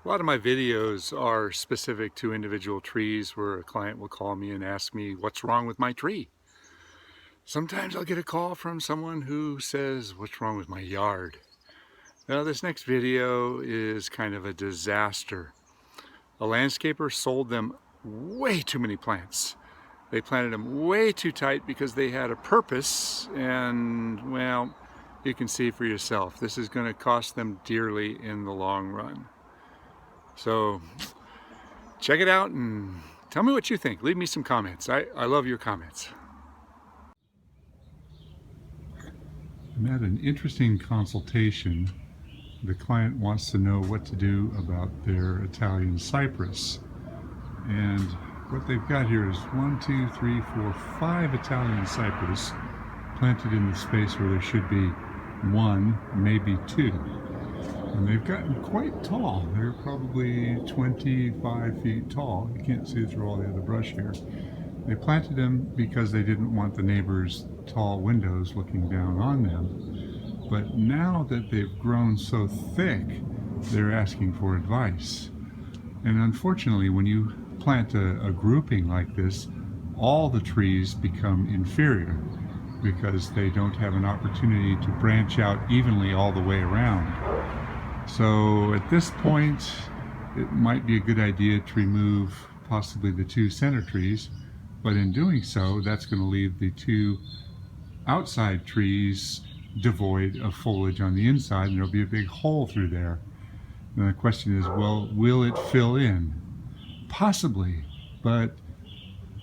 A lot of my videos are specific to individual trees where a client will call me and ask me what's wrong with my tree. Sometimes I'll get a call from someone who says, what's wrong with my yard? Now this next video is kind of a disaster. A landscaper sold them way too many plants. They planted them way too tight because they had a purpose, and well, you can see for yourself. This is going to cost them dearly in the long run. So check it out and tell me what you think. Leave me some comments. I love your comments. I'm at an interesting consultation. The client wants to know what to do about their Italian cypress. And what they've got here is 5 Italian cypress planted in the space where there should be 1, maybe 2. And they've gotten quite tall. They're probably 25 feet tall. You can't see through all the other brush here. They planted them because they didn't want the neighbors' tall windows looking down on them. But now that they've grown so thick, they're asking for advice. And unfortunately, when you plant a grouping like this, all the trees become inferior because they don't have an opportunity to branch out evenly all the way around. So at this point, it might be a good idea to remove possibly the 2 center trees, but in doing so, that's going to leave the 2 outside trees devoid of foliage on the inside, and there'll be a big hole through there. And the question is, well, will it fill in? Possibly, but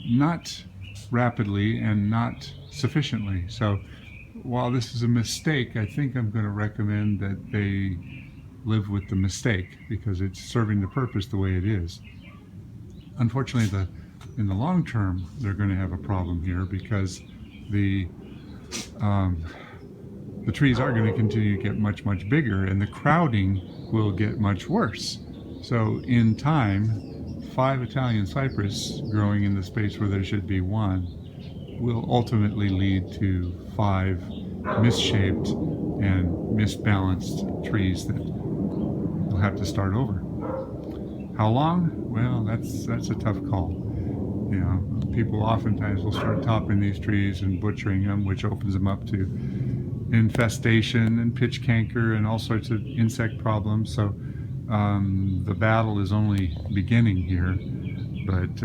not rapidly and not sufficiently. So while this is a mistake, I think I'm going to recommend that they live with the mistake because it's serving the purpose the way it is. Unfortunately, in the long term, they're going to have a problem here because the trees are going to continue to get much bigger, and the crowding will get much worse. So in time, 5 Italian cypress growing in the space where there should be 1 will ultimately lead to 5 misshaped and misbalanced trees that will have to start over. How long? Well, that's a tough call. You know, people oftentimes will start topping these trees and butchering them, which opens them up to infestation and pitch canker and all sorts of insect problems. So the battle is only beginning here, but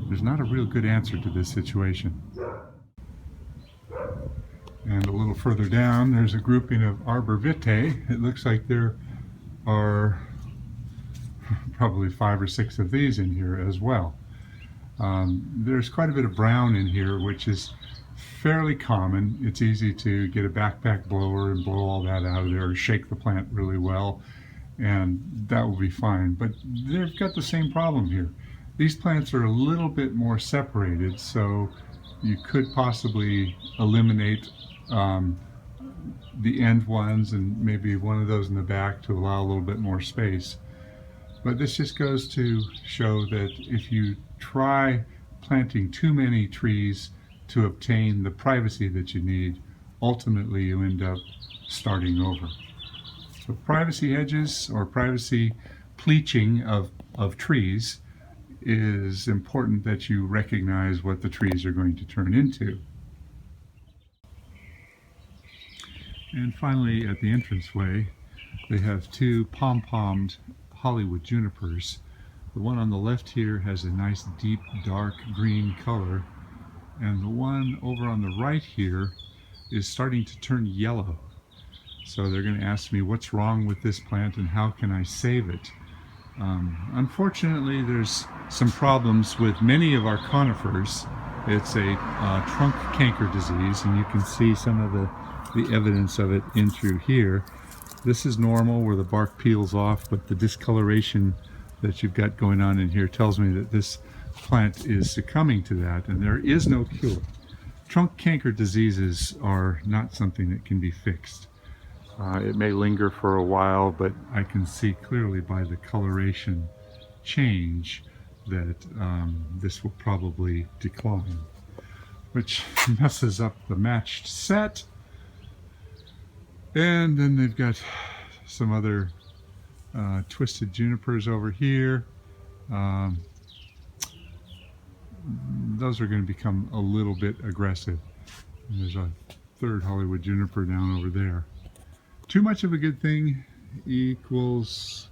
there's not a real good answer to this situation. And a little further down, there's a grouping of arborvitae. It looks like there are probably 5 or 6 of these in here as well. There's quite a bit of brown in here, which is fairly common. It's easy to get a backpack blower and blow all that out of there, or shake the plant really well, and that will be fine. But they've got the same problem here. These plants are a little bit more separated, so you could possibly eliminate the end ones and maybe one of those in the back to allow a little bit more space. But this just goes to show that if you try planting too many trees to obtain the privacy that you need, ultimately you end up starting over. So privacy hedges or privacy pleaching of trees is important that you recognize what the trees are going to turn into. And finally, at the entranceway, they have 2 pom-pommed Hollywood junipers. The one on the left here has a nice deep dark green color, and the one over on the right here is starting to turn yellow. So they're going to ask me what's wrong with this plant and how can I save it. Unfortunately, there's some problems with many of our conifers. It's a trunk canker disease, and you can see some of the evidence of it in through here. This is normal where the bark peels off, but the discoloration that you've got going on in here tells me that this plant is succumbing to that, and there is no cure. Trunk canker diseases are not something that can be fixed. It may linger for a while, but I can see clearly by the coloration change that this will probably decline, which messes up the matched set. And then they've got some other Twisted junipers over here. Um, those are going to become a little bit aggressive. And there's a third Hollywood juniper down over there. Too much of a good thing equals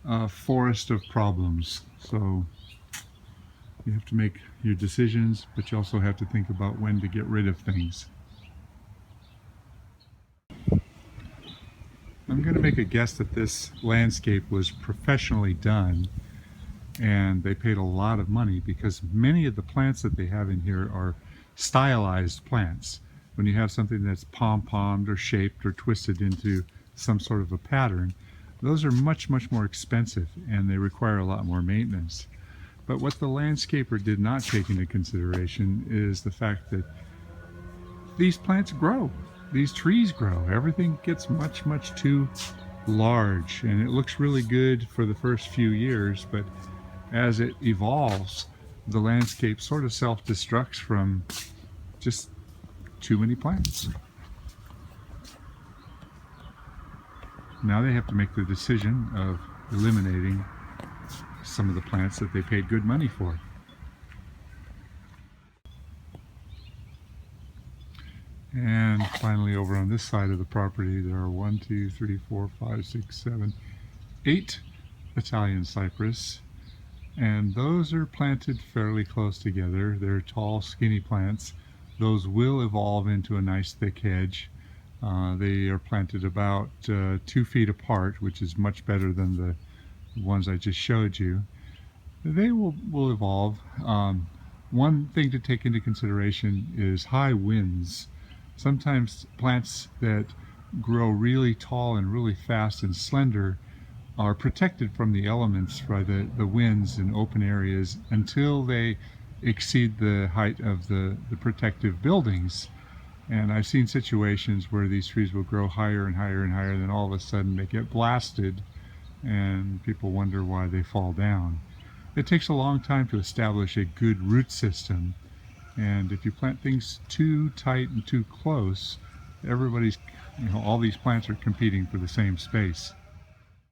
a forest of problems. So you have to make your decisions, but you also have to think about when to get rid of things. I'm going to make a guess that this landscape was professionally done and they paid a lot of money, because many of the plants that they have in here are stylized plants. When you have something that's pom-pommed or shaped or twisted into some sort of a pattern, those are much more expensive and they require a lot more maintenance. But what the landscaper did not take into consideration is the fact that these plants grow, these trees grow, everything gets much too large, and it looks really good for the first few years, but as it evolves, the landscape sort of self-destructs from just too many plants. Now they have to make the decision of eliminating some of the plants that they paid good money for. And finally, over on this side of the property, there are 1, 2, 3, 4, 5, 6, 7, 8 Italian cypress. And those are planted fairly close together. They're tall, skinny plants. Those will evolve into a nice thick hedge. They are planted about 2 feet apart, which is much better than the ones I just showed you. They will evolve. One thing to take into consideration is high winds. Sometimes plants that grow really tall and really fast and slender are protected from the elements by the winds in open areas until they exceed the height of the protective buildings. And I've seen situations where these trees will grow higher and higher and higher, then all of a sudden they get blasted and people wonder why they fall down. It takes a long time to establish a good root system, and if you plant things too tight and too close, all these plants are competing for the same space.